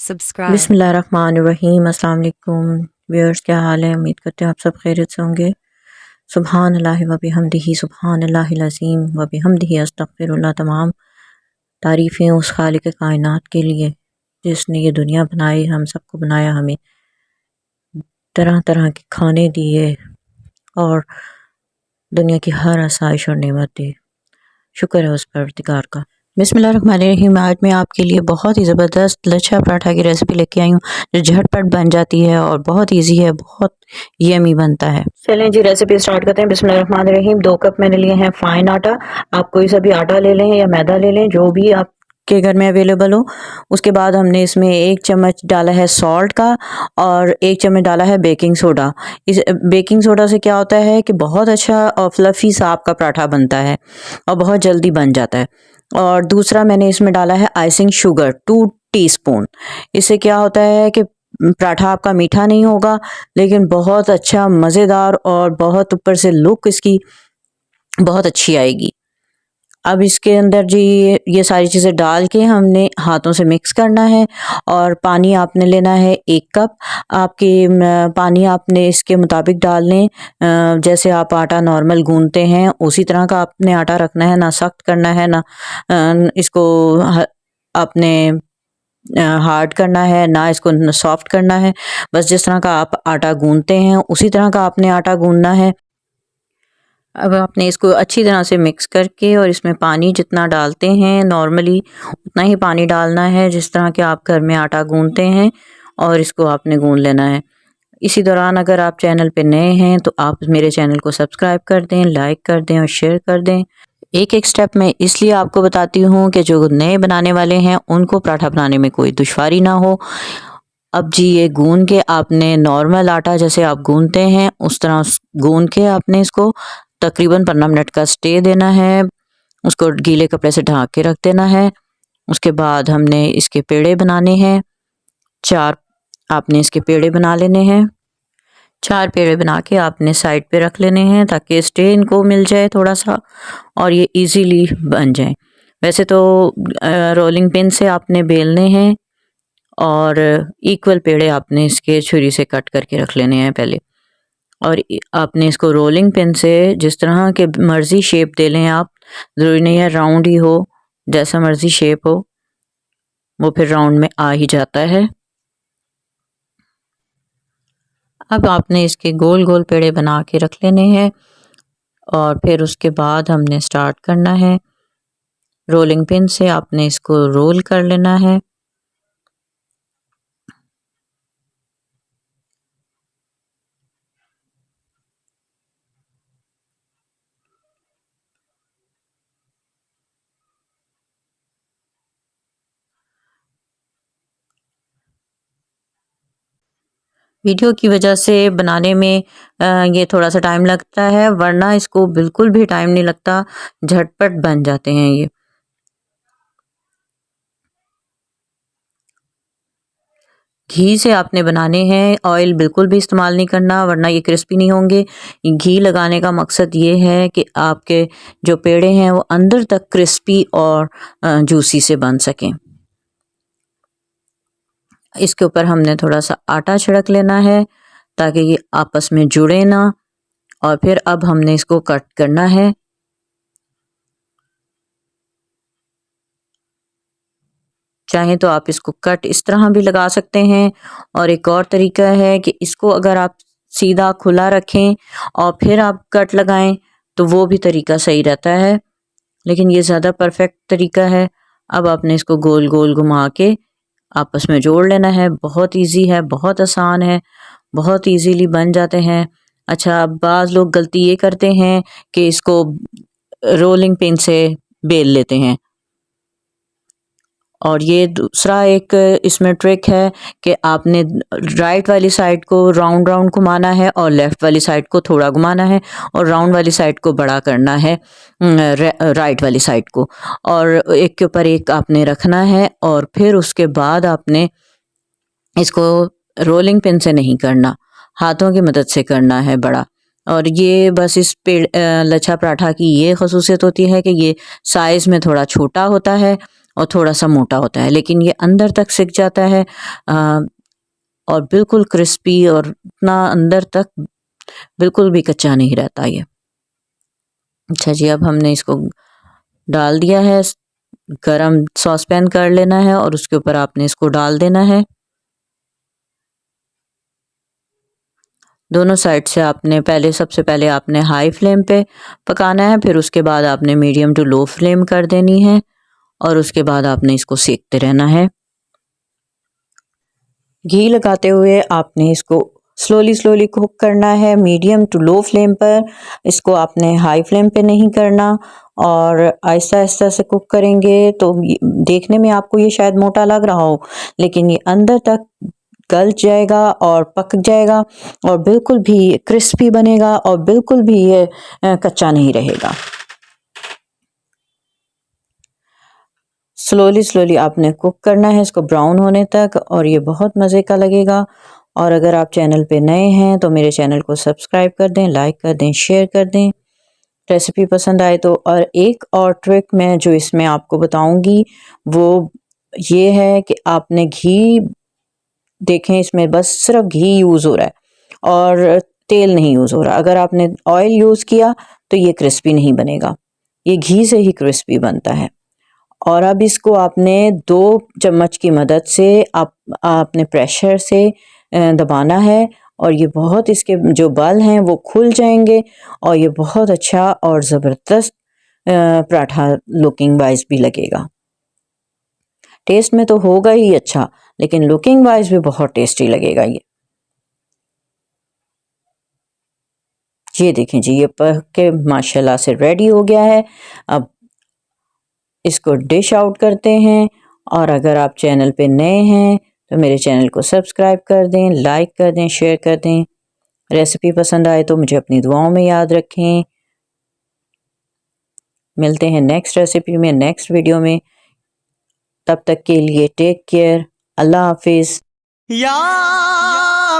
subscribe। बिस्मिल्लाहिर्रहमानिर्रहीम। अस्सलाम वालेकुम व्यूअर्स, क्या हाल है? उम्मीद करते हैं आप सब खैरियत से होंगे। सुभान अल्लाहि व बिहम्दिही, सुभान अल्लाहिल अज़ीम व बिहम्दिही, अस्तगफिरुल्लाह। तमाम तारीफ़ें उस खालिक कायनात के लिए जिसने ये दुनिया बनाई, हम सबको बनाया, हमें तरह तरह के खाने दिए और दुनिया की हर आसाइश और नेमत दी। शुक्र है उस परवरदिगार का। बिस्मिल्लाहिर्रहमानिर्रहीम। आज मैं आपके लिए बहुत ही ज़बरदस्त लच्छा पराठा की रेसिपी लेके आई हूँ जो झटपट बन जाती है और बहुत इजी है, बहुत यमी बनता है। चलें जी, रेसिपी स्टार्ट करते हैं। बिस्मिल्लाहिर्रहमानिर्रहीम। 2 कप मैंने लिए हैं फाइन आटा। आप कोई सा भी आटा ले लें या मैदा ले लें, जो भी आपके घर में अवेलेबल हो। उसके बाद हमने इसमें 1 चम्मच डाला है सॉल्ट का और 1 चम्मच डाला है बेकिंग सोडा। इस बेकिंग सोडा से क्या होता है कि बहुत अच्छा और फ्लफ़ी सा आपका पराठा बनता है और बहुत जल्दी बन जाता है। और दूसरा मैंने इसमें डाला है आइसिंग शुगर 2 टीस्पून। इससे क्या होता है कि पराठा आपका मीठा नहीं होगा, लेकिन बहुत अच्छा मज़ेदार और बहुत ऊपर से लुक इसकी बहुत अच्छी आएगी। अब इसके अंदर जी ये सारी चीज़ें डाल के हमने हाथों से मिक्स करना है और पानी आपने लेना है 1 कप। पानी आपने इसके मुताबिक डाल लें, जैसे आप आटा नॉर्मल गूंदते हैं उसी तरह का आपने आटा रखना है, ना सख्त करना है ना इसको आपने हार्ड करना है, ना इसको सॉफ्ट करना है। बस जिस तरह का आप आटा गूंदते हैं उसी तरह का आपने आटा गूंदना है। अब आपने इसको अच्छी तरह से मिक्स करके और इसमें पानी जितना डालते हैं नॉर्मली उतना ही पानी डालना है जिस तरह के आप घर में आटा गूंदते हैं, और इसको आपने गूंद लेना है। इसी दौरान अगर आप चैनल पे नए हैं तो आप मेरे चैनल को सब्सक्राइब कर दें, लाइक कर दें और शेयर कर दें। एक एक स्टेप मैं इसलिए आपको बताती हूँ कि जो नए बनाने वाले हैं उनको पराठा बनाने में कोई दुश्वारी ना हो। अब जी ये गूंद के आपने नॉर्मल आटा जैसे आप गूंदते हैं उस तरह गूंद के आपने इसको तकरीबन 15 मिनट का स्टे देना है। उसको गीले कपड़े से ढक के रख देना है। उसके बाद हमने इसके पेड़े बनाने हैं। 4 आपने इसके पेड़े बना लेने हैं। 4 पेड़े बना के आपने साइड पे रख लेने हैं ताकि स्टे इनको मिल जाए थोड़ा सा और ये इजीली बन जाए। वैसे तो रोलिंग पिन से आपने बेलने हैं और इक्वल पेड़े आपने इसके छुरी से कट करके रख लेने हैं पहले। और आपने इसको रोलिंग पिन से जिस तरह के मर्ज़ी शेप दे लें आप, ज़रूरी नहीं है राउंड ही हो, जैसा मर्ज़ी शेप हो वो फिर राउंड में आ ही जाता है। अब आपने इसके गोल गोल पेड़े बना के रख लेने हैं और फिर उसके बाद हमने स्टार्ट करना है। रोलिंग पिन से आपने इसको रोल कर लेना है। वीडियो की वजह से बनाने में ये थोड़ा सा टाइम लगता है, वरना इसको बिल्कुल भी टाइम नहीं लगता, झटपट बन जाते हैं ये। घी से आपने बनाने हैं, ऑयल बिल्कुल भी इस्तेमाल नहीं करना वरना ये क्रिस्पी नहीं होंगे। घी लगाने का मकसद ये है कि आपके जो पेड़े हैं वो अंदर तक क्रिस्पी और जूसी से बन सकें। इसके ऊपर हमने थोड़ा सा आटा छिड़क लेना है ताकि ये आपस में जुड़े ना, और फिर अब हमने इसको कट करना है। चाहें तो आप इसको कट इस तरह भी लगा सकते हैं, और एक और तरीका है कि इसको अगर आप सीधा खुला रखें और फिर आप कट लगाएं तो वो भी तरीका सही रहता है, लेकिन ये ज़्यादा परफेक्ट तरीका है। अब आपने इसको गोल गोल घुमा के आपस में जोड़ लेना है। बहुत इजी है, बहुत आसान है, बहुत इजीली बन जाते हैं। अच्छा, बाज़ लोग गलती ये करते हैं कि इसको रोलिंग पिन से बेल लेते हैं, और ये दूसरा एक इसमें ट्रिक है कि आपने राइट वाली साइड को राउंड राउंड घुमाना है और लेफ़्ट वाली साइड को थोड़ा घुमाना है, और राउंड वाली साइड को बड़ा करना है राइट वाली साइड को, और एक के ऊपर एक आपने रखना है। और फिर उसके बाद आपने इसको रोलिंग पिन से नहीं करना, हाथों की मदद से करना है बड़ा। और ये बस इस लच्छा पराठा की ये खसूसियत होती है कि ये साइज़ में थोड़ा छोटा होता है और थोड़ा सा मोटा होता है, लेकिन ये अंदर तक सिक जाता है और बिल्कुल क्रिस्पी, और इतना अंदर तक बिल्कुल भी कच्चा नहीं रहता ये। अच्छा जी, अब हमने इसको डाल दिया है, गरम सॉस पैन कर लेना है और उसके ऊपर आपने इसको डाल देना है। दोनों साइड से आपने सबसे पहले आपने हाई फ्लेम पे पकाना है, फिर उसके बाद आपने मीडियम टू लो फ्लेम कर देनी है और उसके बाद आपने इसको सेकते रहना है। घी लगाते हुए आपने इसको स्लोली कुक करना है, मीडियम टू लो फ्लेम पर। इसको आपने हाई फ्लेम पे नहीं करना, और आहिस्ता आहिस्ता से कुक करेंगे तो देखने में आपको ये शायद मोटा लग रहा हो, लेकिन ये अंदर तक गल जाएगा और पक जाएगा और बिल्कुल भी क्रिस्पी बनेगा और बिल्कुल भी ये कच्चा नहीं रहेगा। स्लोली आपने कुक करना है इसको ब्राउन होने तक, और ये बहुत मज़े का लगेगा। और अगर आप चैनल पे नए हैं तो मेरे चैनल को सब्सक्राइब कर दें, लाइक कर दें, शेयर कर दें। रेसिपी पसंद आए तो। और एक और ट्रिक मैं जो इसमें आपको बताऊंगी वो ये है कि आपने घी, देखें इसमें बस सिर्फ घी यूज़ हो रहा है और तेल नहीं यूज़ हो रहा। अगर आपने ऑयल यूज़ किया तो ये क्रिस्पी नहीं बनेगा, ये घी से ही क्रिस्पी बनता है। और अब इसको आपने 2 चम्मच की मदद से आपने प्रेशर से दबाना है, और ये बहुत, इसके जो बल हैं वो खुल जाएंगे और ये बहुत अच्छा और ज़बरदस्त पराठा लुकिंग वाइज भी लगेगा। टेस्ट में तो होगा ही अच्छा, लेकिन लुकिंग वाइज भी बहुत टेस्टी लगेगा ये। ये देखें जी, ये पक के माशाल्लाह से रेडी हो गया है। अब इसको डिश आउट करते हैं। और अगर आप चैनल पे नए हैं तो मेरे चैनल को सब्सक्राइब कर दें, लाइक कर दें, शेयर कर दें। रेसिपी पसंद आए तो मुझे अपनी दुआओं में याद रखें। मिलते हैं नेक्स्ट रेसिपी में, नेक्स्ट वीडियो में। तब तक के लिए टेक केयर, अल्लाह हाफिज़। या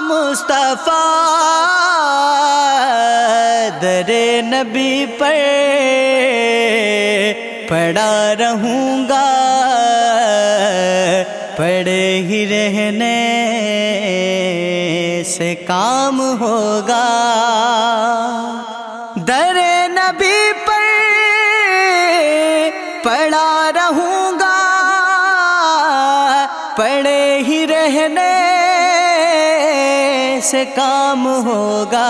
मुस्तफा दरे नबी पर पड़ा रहूँगा, पड़े ही रहने से काम होगा। दरे नबी पर पड़ा रहूँगा, पड़े ही रहने से काम होगा।